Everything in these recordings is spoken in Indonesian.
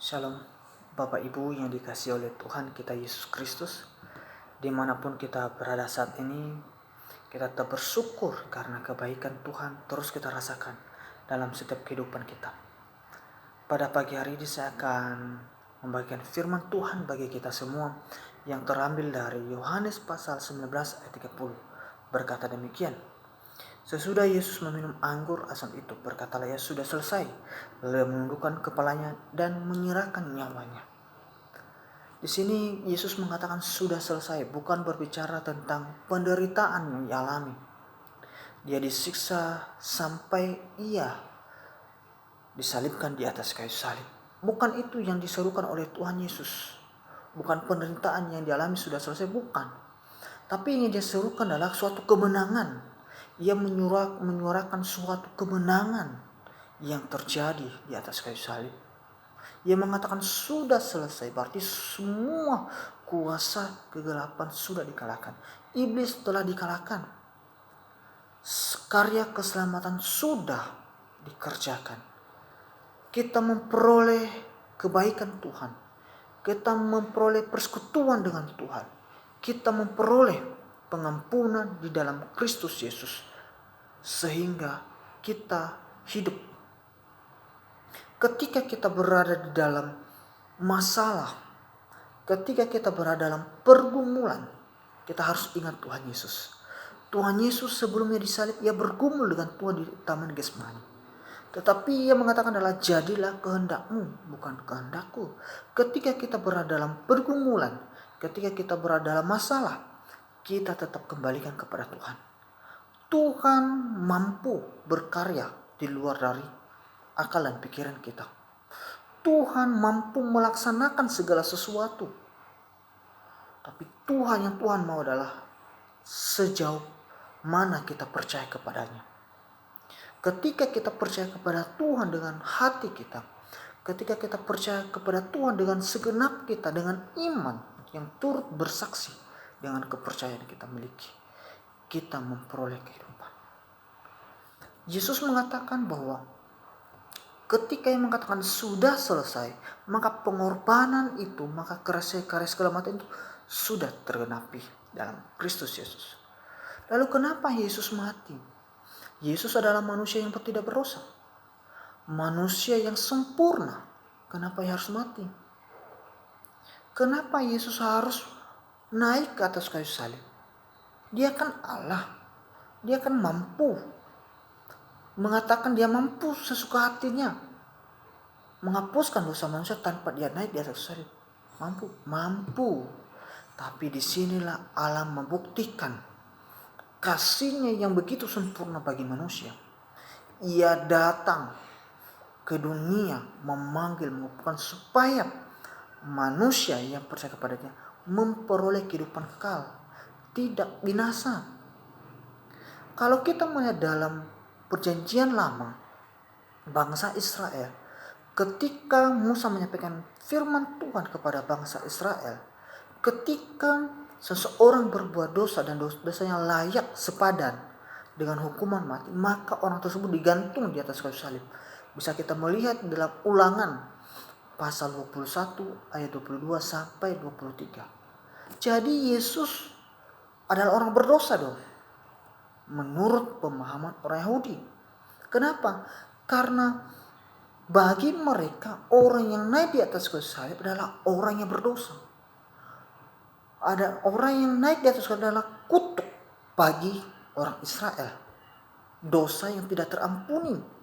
Shalom Bapak Ibu yang dikasihi oleh Tuhan kita Yesus Kristus. Dimanapun kita berada saat ini, kita tetap bersyukur karena kebaikan Tuhan terus kita rasakan dalam setiap kehidupan kita. Pada pagi hari ini saya akan membagikan firman Tuhan bagi kita semua yang terambil dari Yohanes pasal 19 ayat 30. Berkata demikian: sesudah Yesus meminum anggur asam itu, berkatalah ia, sudah selesai. Lalu ia menundukkan kepalanya dan menyerahkan nyawanya. Di sini Yesus mengatakan sudah selesai, bukan berbicara tentang penderitaan yang dialami. Dia disiksa sampai ia disalibkan di atas kayu salib. Bukan itu yang diserukan oleh Tuhan Yesus. Bukan penderitaan yang dialami sudah selesai, bukan. Tapi yang dia serukan adalah suatu kemenangan. Ia menyuarakan suatu kemenangan yang terjadi di atas kayu salib. Ia mengatakan sudah selesai, berarti semua kuasa kegelapan sudah dikalahkan. Iblis telah dikalahkan. Karya keselamatan sudah dikerjakan. Kita memperoleh kebaikan Tuhan. Kita memperoleh persekutuan dengan Tuhan. Kita memperoleh pengampunan di dalam Kristus Yesus, sehingga kita hidup. Ketika kita berada di dalam masalah, ketika kita berada dalam pergumulan, kita harus ingat Tuhan Yesus. Tuhan Yesus sebelumnya disalib, ia bergumul dengan Tuhan di Taman Getsemani. Tetapi ia mengatakan adalah jadilah kehendakmu, bukan kehendakku. Ketika kita berada dalam pergumulan, ketika kita berada dalam masalah, kita tetap kembalikan kepada Tuhan. Tuhan mampu berkarya di luar dari akal dan pikiran kita. Tuhan mampu melaksanakan segala sesuatu. Tapi Tuhan yang Tuhan mau adalah sejauh mana kita percaya kepadanya. Ketika kita percaya kepada Tuhan dengan hati kita, ketika kita percaya kepada Tuhan dengan segenap kita, dengan iman yang turut bersaksi dengan kepercayaan yang kita miliki, kita memperoleh kehidupan. Yesus mengatakan bahwa ketika ia mengatakan sudah selesai, maka pengorbanan itu, maka karya keselamatan itu sudah tergenapi dalam Kristus Yesus. Lalu kenapa Yesus mati? Yesus adalah manusia yang tidak berdosa, manusia yang sempurna. Kenapa ia harus mati? Kenapa Yesus harus naik ke atas kayu salib? Dia kan Allah. Dia kan mampu. Mengatakan dia mampu sesuka hatinya menghapuskan dosa manusia tanpa dia naik di atas salib. Mampu. Tapi disinilah Allah membuktikan kasihnya yang begitu sempurna bagi manusia. Ia datang ke dunia mengumpulkan supaya manusia yang percaya kepadanya memperoleh kehidupan kekal, tidak binasa. Kalau kita melihat dalam perjanjian lama, bangsa Israel, ketika Musa menyampaikan firman Tuhan kepada bangsa Israel, ketika seseorang berbuat dosa dan dosanya layak sepadan dengan hukuman mati, maka orang tersebut digantung di atas kayu salib. Bisa kita melihat dalam Ulangan pasal 21 ayat 22 sampai 23. Jadi Yesus adalah orang berdosa dong, menurut pemahaman orang Yahudi. Kenapa? Karena bagi mereka orang yang naik di atas kayu salib adalah orang yang berdosa. Ada orang yang naik di atas kayu salib adalah kutuk bagi orang Israel, dosa yang tidak terampuni.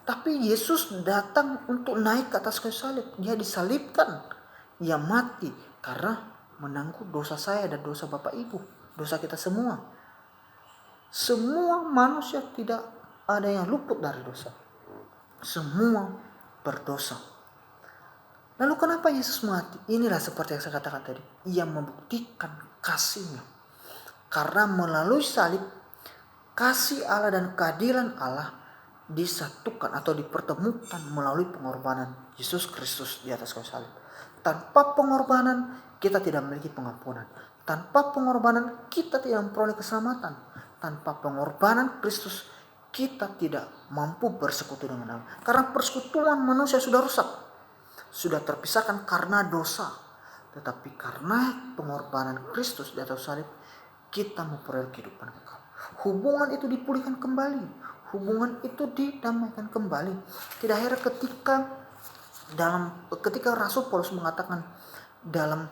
Tapi Yesus datang untuk naik ke atas kayu salib. Dia disalibkan. Ia mati karena menanggung dosa saya dan dosa Bapak Ibu. Dosa kita semua. Semua manusia, tidak ada yang luput dari dosa. Semua berdosa. Lalu kenapa Yesus mati? Inilah seperti yang saya katakan tadi. Ia membuktikan kasihnya. Karena melalui salib, kasih Allah dan keadilan Allah disatukan atau dipertemukan melalui pengorbanan Yesus Kristus di atas kayu salib. Tanpa pengorbanan kita tidak memiliki pengampunan. Tanpa pengorbanan kita tidak memperoleh keselamatan. Tanpa pengorbanan Kristus kita tidak mampu bersekutu dengan Allah. Karena persekutuan manusia sudah rusak. sudah terpisahkan karena dosa. Tetapi karena pengorbanan Kristus di atas salib, kita memperoleh kehidupan kekal. Hubungan itu dipulihkan kembali. Hubungan itu didamaikan kembali. Tidak heran ketika Rasul Paulus mengatakan dalam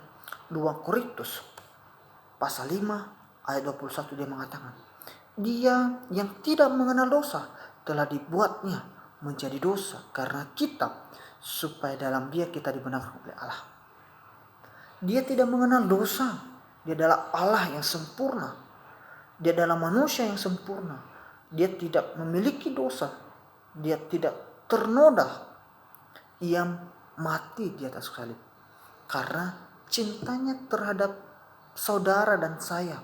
2 Korintus pasal 5 ayat 21, dia mengatakan, dia yang tidak mengenal dosa telah dibuatnya menjadi dosa karena kita, supaya dalam dia kita dibenarkan oleh Allah. Dia tidak mengenal dosa. Dia adalah Allah yang sempurna. Dia adalah manusia yang sempurna. Dia tidak memiliki dosa. Dia tidak ternoda. Ia mati di atas salib karena cintanya terhadap saudara dan saya.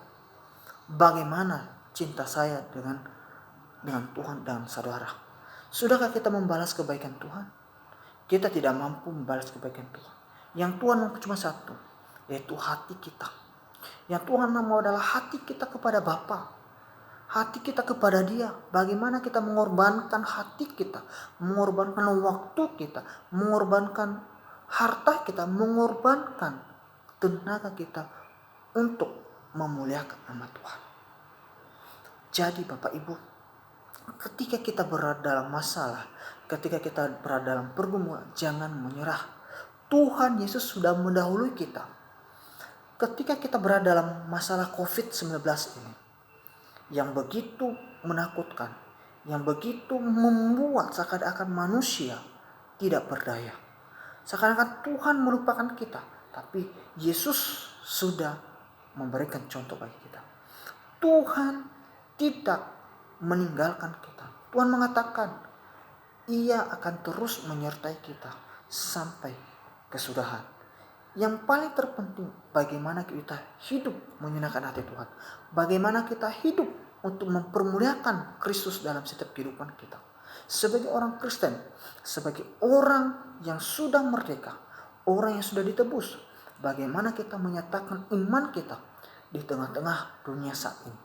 Bagaimana cinta saya dengan Tuhan dan saudara? Sudahkah kita membalas kebaikan Tuhan? Kita tidak mampu membalas kebaikan Tuhan. Yang Tuhan mau cuma satu, yaitu hati kita. Yang Tuhan mau adalah hati kita kepada Bapa, hati kita kepada Dia. Bagaimana kita mengorbankan hati kita, mengorbankan waktu kita, mengorbankan harta kita, mengorbankan tenaga kita untuk memuliakan nama Tuhan. Jadi Bapak Ibu, ketika kita berada dalam masalah, ketika kita berada dalam pergumulan, jangan menyerah. Tuhan Yesus sudah mendahului kita. Ketika kita berada dalam masalah COVID-19 ini, yang begitu menakutkan, yang begitu membuat seakan-akan manusia tidak berdaya, seakan-akan Tuhan melupakan kita. Tapi Yesus sudah memberikan contoh bagi kita. Tuhan tidak meninggalkan kita. Tuhan mengatakan Ia akan terus menyertai kita sampai kesudahan. Yang paling terpenting, bagaimana kita hidup menyenangkan hati Tuhan. Bagaimana kita hidup untuk mempermuliakan Kristus dalam setiap kehidupan kita. Sebagai orang Kristen, sebagai orang yang sudah merdeka, orang yang sudah ditebus, bagaimana kita menyatakan iman kita di tengah-tengah dunia saat ini.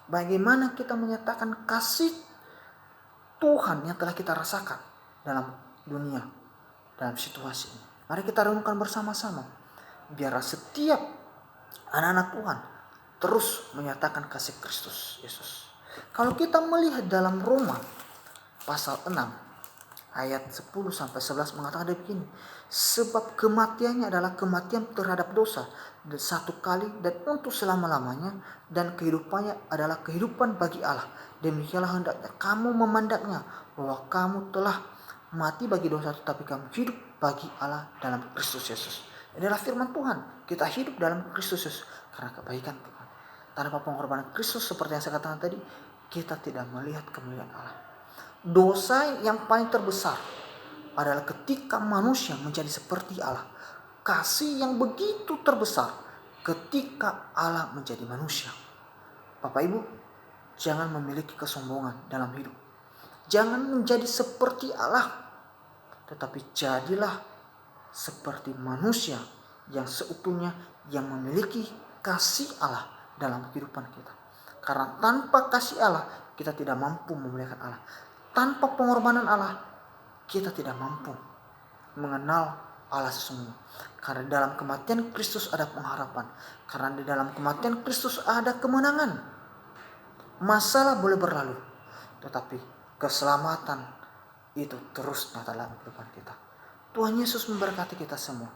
Bagaimana kita menyatakan kasih Tuhan yang telah kita rasakan dalam dunia, dalam situasi ini. Mari kita renungkan bersama-sama. Biar setiap anak-anak Tuhan terus menyatakan kasih Kristus Yesus. Kalau kita melihat dalam Roma pasal 6 ayat 10-11 mengatakan begini. Sebab kematiannya adalah kematian terhadap dosa satu kali dan untuk selama-lamanya, dan kehidupannya adalah kehidupan bagi Allah. Demikianlah hendaknya kamu memandangnya, bahwa kamu telah mati bagi dosa, tetapi kamu hidup bagi Allah dalam Kristus Yesus. Inilah firman Tuhan. Kita hidup dalam Kristus Yesus karena kebaikan Tuhan. Tanpa pengorbanan Kristus, seperti yang saya katakan tadi, kita tidak melihat kemuliaan Allah. Dosa yang paling terbesar adalah ketika manusia menjadi seperti Allah. Kasih yang begitu terbesar ketika Allah menjadi manusia. Bapak Ibu, jangan memiliki kesombongan dalam hidup. Jangan menjadi seperti Allah, tetapi jadilah seperti manusia yang seutuhnya, yang memiliki kasih Allah dalam kehidupan kita. Karena tanpa kasih Allah, kita tidak mampu memuliakan Allah. Tanpa pengorbanan Allah, kita tidak mampu mengenal Allah sesungguhnya. Karena dalam kematian Kristus ada pengharapan. Karena di dalam kematian Kristus ada kemenangan. Masalah boleh berlalu, tetapi keselamatan itu terus nyata dalam kehidupan kita. Tuhan Yesus memberkati kita semua.